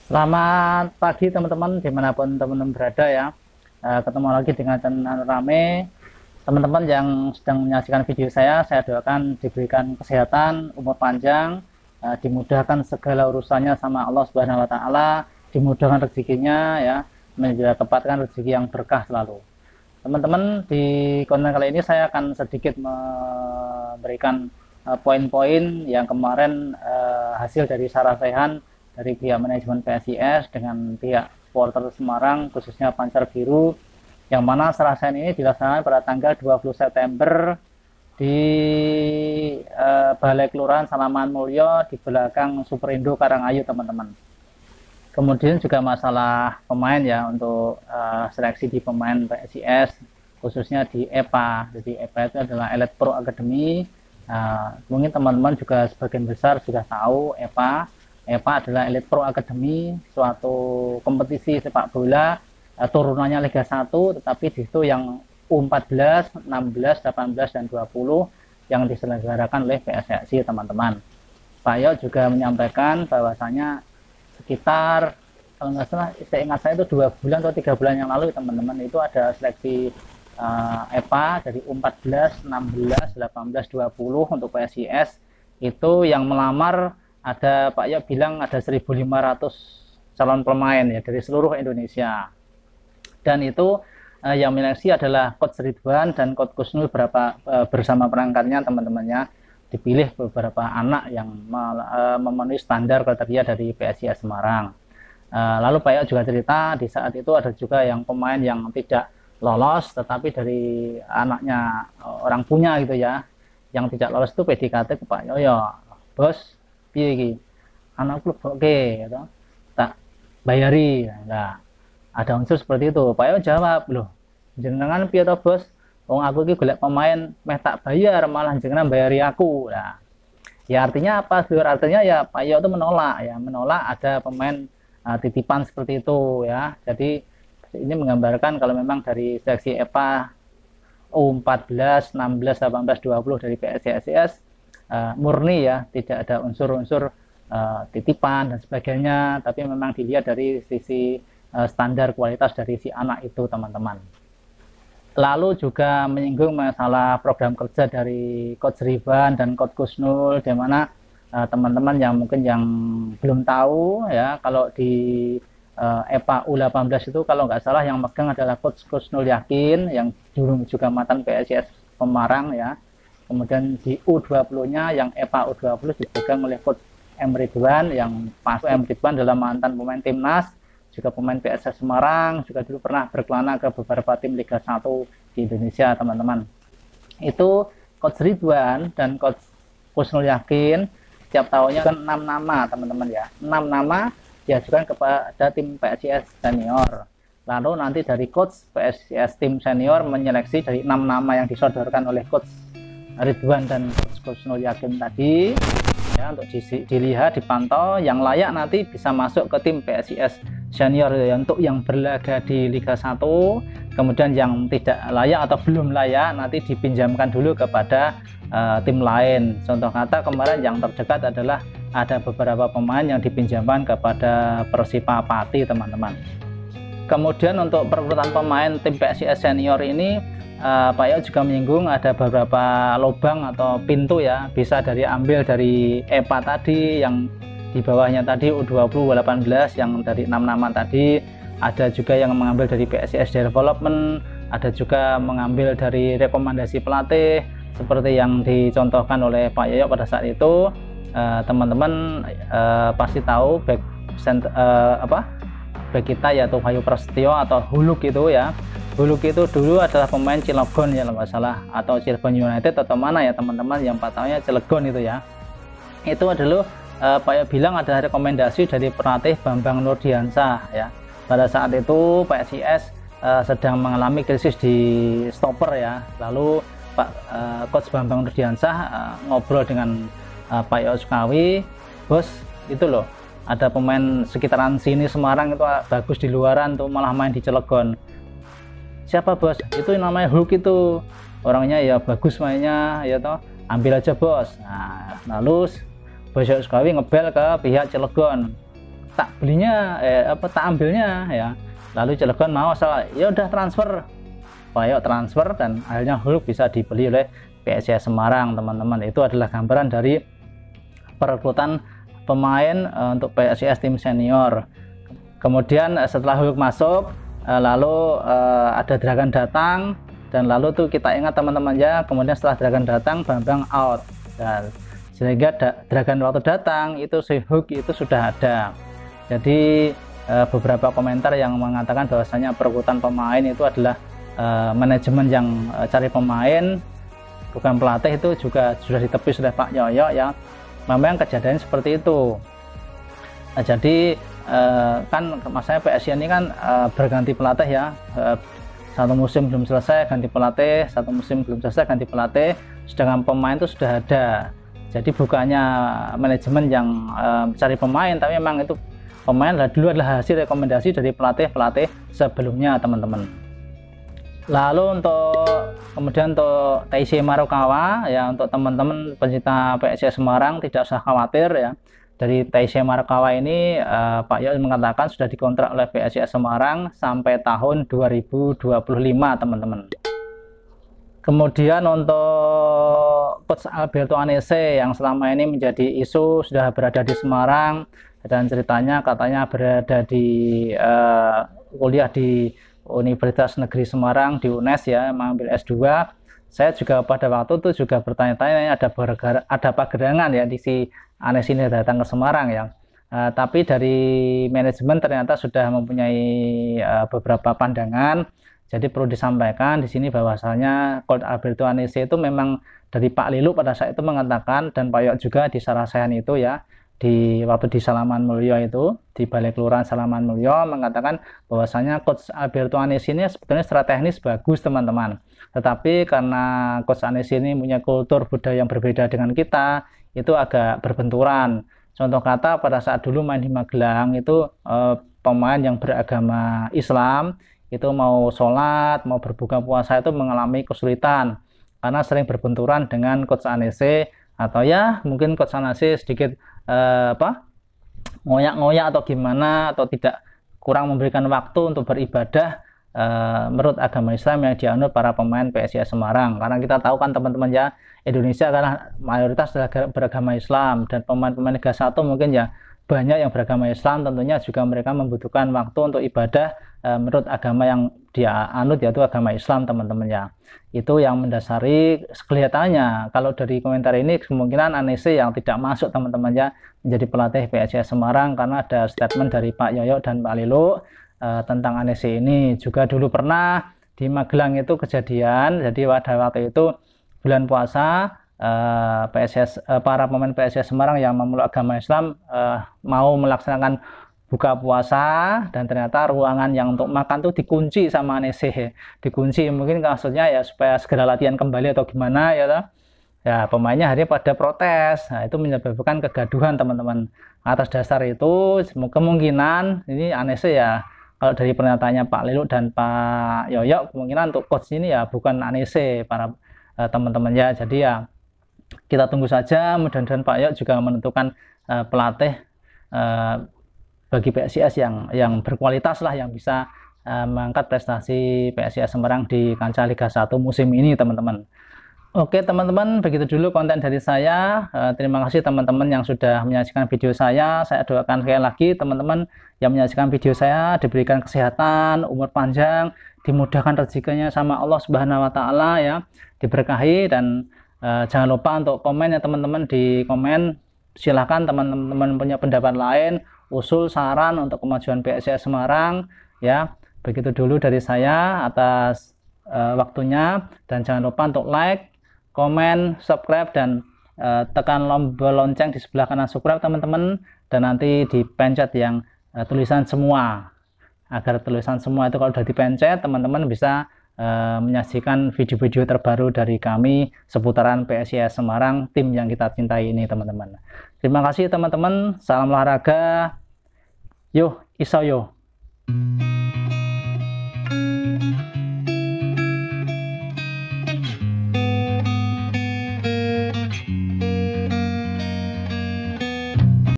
Selamat pagi teman-teman dimanapun teman-teman berada ya. Ketemu lagi dengan channel Rame. Teman-teman yang sedang menyaksikan video saya doakan diberikan kesehatan, umur panjang, dimudahkan segala urusannya sama Allah Subhanahu Wa Taala, dimudahkan rezekinya ya, mendapatkan rezeki yang berkah selalu. Teman-teman, di konten kali ini saya akan sedikit memberikan poin-poin yang kemarin hasil dari sarasehan dari pihak manajemen PSIS dengan pihak supporter Semarang khususnya Pancar Biru, yang mana sarasehan ini dilaksanakan pada tanggal 20 September di Balai Kelurahan Salaman Mulyo di belakang Superindo Karangayu teman-teman. Kemudian juga masalah pemain ya, untuk seleksi di pemain PSIS khususnya di EPA. Jadi EPA itu adalah Elite Pro Academy. Mungkin teman-teman juga sebagian besar sudah tahu EPA adalah Elite Pro Academy, suatu kompetisi sepak bola turunannya Liga 1, tetapi di situ yang U14, 16, 18, dan 20 yang diselenggarakan oleh PSSI teman-teman. Pak Yo juga menyampaikan bahwasanya sekitar, kalau nggak salah, saya ingat saya itu 2 bulan atau 3 bulan yang lalu teman-teman, itu ada seleksi EPA dari U14, 16, 18, 20 untuk PSIS. Itu yang melamar, ada Pak Yo bilang ada 1.500 calon pemain ya dari seluruh Indonesia, dan itu yang menyeleksi adalah Coach Ridwan dan Coach Kusnul bersama perangkatnya teman-temannya. Dipilih beberapa anak yang memenuhi standar kriteria dari PSIS Semarang. Lalu Pak Yo juga cerita di saat itu ada juga yang pemain yang tidak lolos, tetapi dari anaknya orang punya gitu ya, yang tidak lolos itu PDKT ke Pak Yo, ya bos piye iki anak klub oke gitu, tak bayari. Nah, ada unsur seperti itu. Pak Yo jawab, loh jenengan piye to bos, wong aku iki golek pemain meh tak bayar malah jenengan bayari aku. Nah, ya artinya apa? Artinya ya Pak Yo itu menolak ada pemain titipan seperti itu ya. Jadi ini menggambarkan kalau memang dari seleksi EPA U14, 16, 18, 20 dari PSIS murni ya, tidak ada unsur-unsur titipan dan sebagainya, tapi memang dilihat dari sisi standar kualitas dari si anak itu teman-teman. Lalu juga menyinggung masalah program kerja dari Coach Ridwan dan Coach Kusnul, di mana teman-teman yang mungkin yang belum tahu ya, kalau di EPA U18 itu kalau nggak salah yang megang adalah Coach Kusnul Yakin, yang dulu juga mantan PSIS Semarang ya. Kemudian di U20-nya yang EPA U20 dipegang oleh Coach M. Ridwan, yang Pak M. Ridwan adalah mantan pemain timnas, juga pemain PSIS Semarang, juga dulu pernah berkelana ke beberapa tim Liga 1 di Indonesia teman-teman. Itu Coach Ridwan dan Coach Kusnul Yakin setiap tahunnya kan 6 nama teman-teman ya, 6 nama diajukan kepada tim PSIS senior. Lalu nanti dari Coach PSIS tim senior menyeleksi dari 6 nama yang disodorkan oleh Coach Ridwan dan Coach Kusnul Yakin tadi ya, untuk dilihat, dipantau, yang layak nanti bisa masuk ke tim PSIS senior ya, untuk yang berlaga di Liga 1. Kemudian yang tidak layak atau belum layak nanti dipinjamkan dulu kepada tim lain. Contoh kata kemarin yang terdekat adalah ada beberapa pemain yang dipinjamkan kepada Persipa Pati teman-teman. Kemudian untuk perekrutan pemain tim PSIS senior ini, Pak Yo juga menyinggung ada beberapa lubang atau pintu ya, bisa ambil dari EPA tadi yang di bawahnya tadi U20, U18 yang dari 6 nama tadi, ada juga yang mengambil dari PSIS Development, ada juga mengambil dari rekomendasi pelatih seperti yang dicontohkan oleh Pak Yoyo pada saat itu. Teman-teman pasti tahu back kita yaitu Wahyu Prasetyo atau Huluk itu ya. Huluk itu dulu adalah pemain Cilegon ya kalau nggak salah, atau Cirebon United atau mana ya teman-teman, yang patahnya Cilegon itu ya. Itu adalah Pak Yo bilang ada rekomendasi dari pelatih Bambang Nurdiansyah ya. Pada saat itu PSIS sedang mengalami krisis di stopper ya. Lalu Coach Bambang Nurdiansyah ngobrol dengan Pak Yo Sukawi, bos itu loh, ada pemain sekitaran sini Semarang itu bagus di luaran tuh, malah main di Cilegon. Siapa bos? Itu namanya Hulk, itu orangnya ya bagus mainnya ya toh, ambil aja bos. Nah, lalu Bos Sukawi ngebel ke pihak Cilegon, tak belinya tak ambilnya ya. Lalu Cilegon mau, ya udah transfer, Payok transfer, dan akhirnya Hulk bisa dibeli oleh PSIS Semarang teman-teman. Itu adalah gambaran dari perekrutan pemain untuk PSIS tim senior. Kemudian setelah Hulk masuk, lalu ada Dragan datang, dan lalu tuh kita ingat teman-teman ya, kemudian setelah Dragan datang Bambang out, dan sehingga Dragan waktu datang itu si Hulk itu sudah ada. Jadi beberapa komentar yang mengatakan bahwasanya perekrutan pemain itu adalah manajemen yang cari pemain, bukan pelatih, itu juga sudah ditepis oleh Pak Yoyo ya. Memang kejadian seperti itu. Jadi kan masanya PSI ini kan berganti pelatih ya, satu musim belum selesai ganti pelatih, satu musim belum selesai ganti pelatih, sedangkan pemain itu sudah ada. Jadi bukannya manajemen yang mencari pemain, tapi memang itu pemain dulu adalah hasil rekomendasi dari pelatih-pelatih sebelumnya teman-teman. Lalu kemudian untuk TIC Marukawa ya, untuk teman-teman pencinta PSIS Semarang tidak usah khawatir ya. Dari TIC Marukawa ini Pak Yo mengatakan sudah dikontrak oleh PSIS Semarang sampai tahun 2025 teman-teman. Kemudian untuk Coach Alberto Anese yang selama ini menjadi isu sudah berada di Semarang, dan ceritanya katanya berada di kuliah di Universitas Negeri Semarang di UNES ya, mengambil S2. Saya juga pada waktu itu juga bertanya-tanya ada apa gerangan ya di si Anes ini datang ke Semarang ya. Tapi dari manajemen ternyata sudah mempunyai beberapa pandangan. Jadi perlu disampaikan di sini bahwasanya Coach Alberto Anese itu memang dari Pak Lilu pada saat itu mengatakan, dan Pak Yok juga di Sarasehan itu ya, di waktu di Salaman Mulyo itu, di Balai Kelurahan Salaman Mulyo, mengatakan bahwasanya Coach Alberto Anese ini sebetulnya secara teknis bagus teman-teman. Tetapi karena Coach Anese ini punya kultur budaya yang berbeda dengan kita, itu agak berbenturan. Contoh kata pada saat dulu main di Magelang itu pemain yang beragama Islam itu mau sholat, mau berbuka puasa itu mengalami kesulitan karena sering berbenturan dengan Coach Anese, atau ya mungkin Coach Anese sedikit ngoyak-ngoyak atau gimana, atau tidak kurang memberikan waktu untuk beribadah menurut agama Islam yang dianut para pemain PSIS Semarang. Karena kita tahu kan teman-teman ya, Indonesia karena mayoritas adalah beragama Islam, dan pemain-pemain Liga 1 mungkin ya banyak yang beragama Islam, tentunya juga mereka membutuhkan waktu untuk ibadah menurut agama yang dia anut, yaitu agama Islam teman-teman ya. Itu yang mendasari kelihatannya kalau dari komentar ini kemungkinan Anese yang tidak masuk teman-teman ya menjadi pelatih PSIS Semarang, karena ada statement dari Pak Yoyo dan Pak Lilo tentang Anese ini. Juga dulu pernah di Magelang itu kejadian, jadi pada waktu itu bulan puasa para pemain PSIS Semarang yang memeluk agama Islam mau melaksanakan buka puasa, dan ternyata ruangan yang untuk makan tuh dikunci sama Anese, dikunci, mungkin maksudnya ya supaya segera latihan kembali atau gimana ya toh. Ya pemainnya akhirnya pada protes. Nah, itu menyebabkan kegaduhan teman-teman. Atas dasar itu kemungkinan ini Anese ya, kalau dari pernyataannya Pak Lilo dan Pak Yoyo, kemungkinan untuk coach ini ya bukan Anese para teman-teman ya. Jadi ya kita tunggu saja, mudah-mudahan Pak Yoyo juga menentukan pelatih bagi PSIS yang berkualitas lah, yang bisa mengangkat prestasi PSIS Semarang di kancah Liga 1 musim ini teman-teman. Oke teman-teman, begitu dulu konten dari saya. Terima kasih teman-teman yang sudah menyaksikan video saya. Saya doakan sekali lagi teman-teman yang menyaksikan video saya diberikan kesehatan, umur panjang, dimudahkan rezekinya sama Allah Subhanahu wa taala ya, diberkahi. Dan jangan lupa untuk komen ya teman-teman, di komen silahkan teman-teman punya pendapat lain, usul, saran untuk kemajuan PSIS Semarang ya. Begitu dulu dari saya atas waktunya, dan jangan lupa untuk like, komen, subscribe, dan tekan tombol lonceng di sebelah kanan subscribe teman-teman, dan nanti dipencet yang tulisan semua, agar tulisan semua itu kalau sudah dipencet teman-teman bisa menyaksikan video-video terbaru dari kami seputaran PSIS Semarang, tim yang kita cintai ini teman-teman. Terima kasih teman-teman, salam olahraga, yo iso yo.